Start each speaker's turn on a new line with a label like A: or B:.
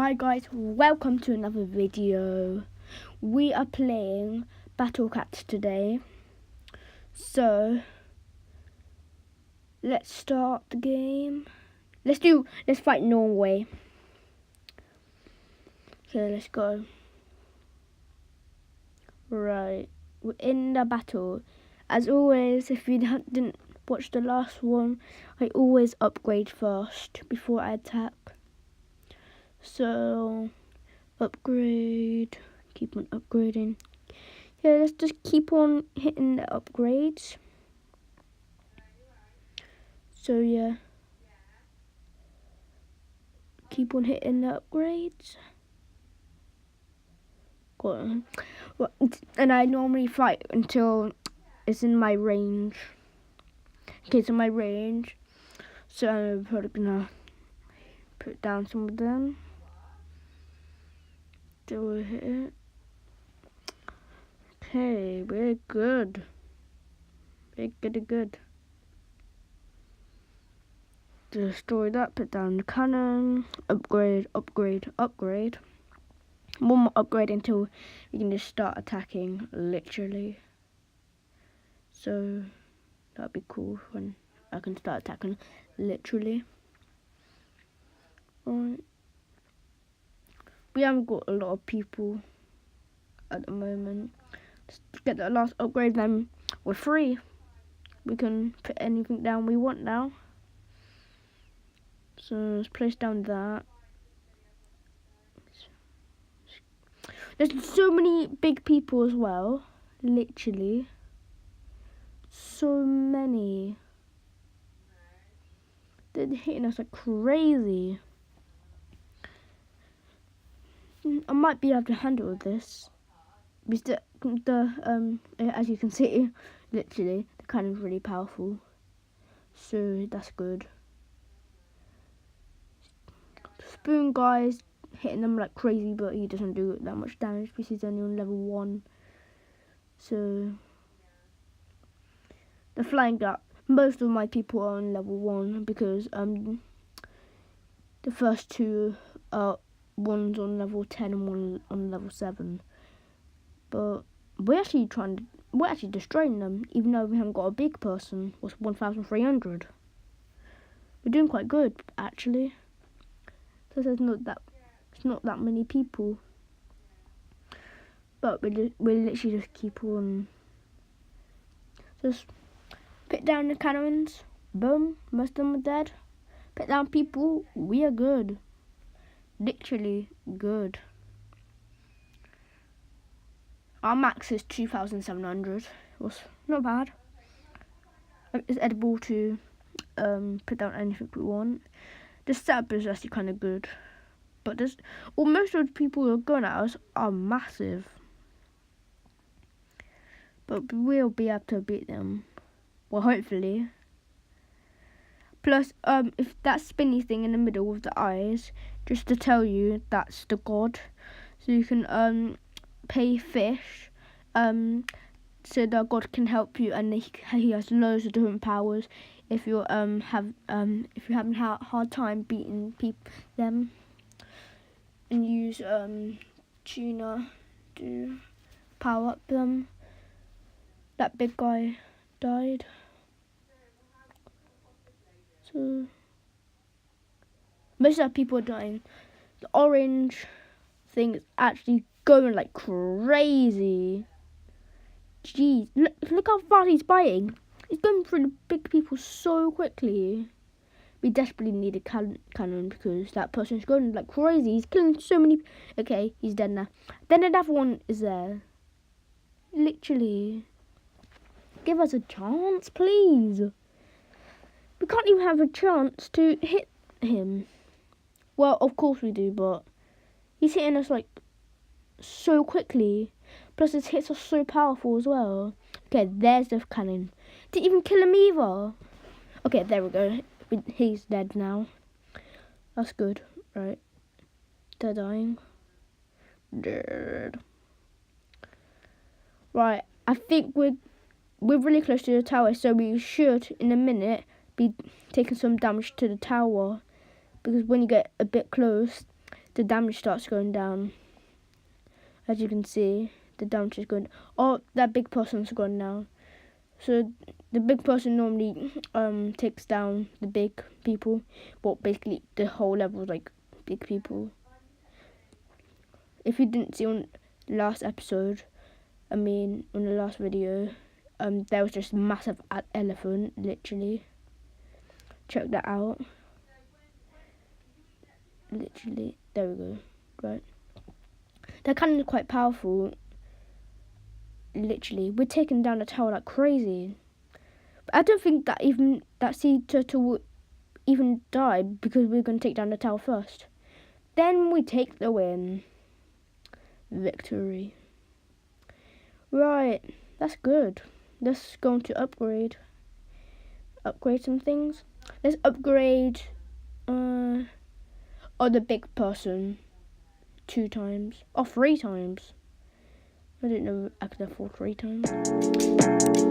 A: Hi guys, welcome to another video. We are playing Battle Cats today. So let's start the game. Let's fight Norway. Okay, let's go. Right, we're in the battle. As always, if you didn't watch the last one, I always upgrade first before I attack. So upgrade, keep on upgrading. Yeah, let's just keep on hitting the upgrades. So yeah, keep on hitting the upgrades. Got on. Well, and I normally fight until it's in my range. Okay, it's in my range. So I'm probably gonna put down some of them. Do we hit it? Okay, we're good. We're good. Destroy that, put down the cannon, upgrade. One more upgrade until we can just start attacking, literally. So that'd be cool when I can start attacking, literally. Alright. We haven't got a lot of people at the moment. Let's get that last upgrade, then we're free. We can put anything down we want now. So let's place down that. There's so many big people as well, literally. So many. They're hitting us like crazy. I might be able to handle this. Because as you can see, literally, the cannon's really powerful. So that's good. Spoon guy's hitting them like crazy, but he doesn't do that much damage because he's only on level 1. So the flying gut. Most of my people are on level 1 because the first two are one's on level 10 and one on level 7. But we're actually destroying them, even though we haven't got a big person. What's 1,300? We're doing quite good actually. So it's not that many people. But we literally just keep on. Just put down the cannons. Boom, most of them are dead. Put down people. We are good. Literally good. Our max is 2,700. Was not bad. It's edible to put down anything we want. The setup is actually kind of good, but most of the people who are going at us are massive. But we'll be able to beat them. Well, hopefully. Plus, if that spinny thing in the middle with the eyes, just to tell you, that's the god. So you can pay fish, so the god can help you, and he has loads of different powers. If you're if you're having a hard time beating them, and use tuna to power up them. That big guy died. So most of the people are dying. The orange thing is actually going like crazy. Jeez, look how fast he's biting. He's going through the big people so quickly. We desperately need a cannon because that person's going like crazy. He's killing so many. Okay, he's dead now. Then another one is there. Literally. Give us a chance, please. We can't even have a chance to hit him. Well, of course we do, but he's hitting us like so quickly. Plus his hits are so powerful as well. Okay, there's the cannon. Didn't even kill him either. Okay, there we go. He's dead now. That's good, right? They're dying. Dead. Right, I think we're really close to the tower, so we should, in a minute, be taking some damage to the tower. Because when you get a bit close, the damage starts going down. As you can see, the damage is going. Oh, that big person's gone now. So the big person normally takes down the big people, but basically the whole level is like big people. If you didn't see on last episode, on the last video, there was just a massive elephant, literally. Check that out. Literally, there we go. Right, they're kind of quite powerful. Literally, we're taking down the tower like crazy. But I don't think that sea turtle will even die because we're going to take down the tower first. Then we take the win. Victory. Right, that's good. Let's go on to upgrade. Upgrade some things. Let's upgrade the big person 2 times or 3 times. I don't know. I could afford 3 times.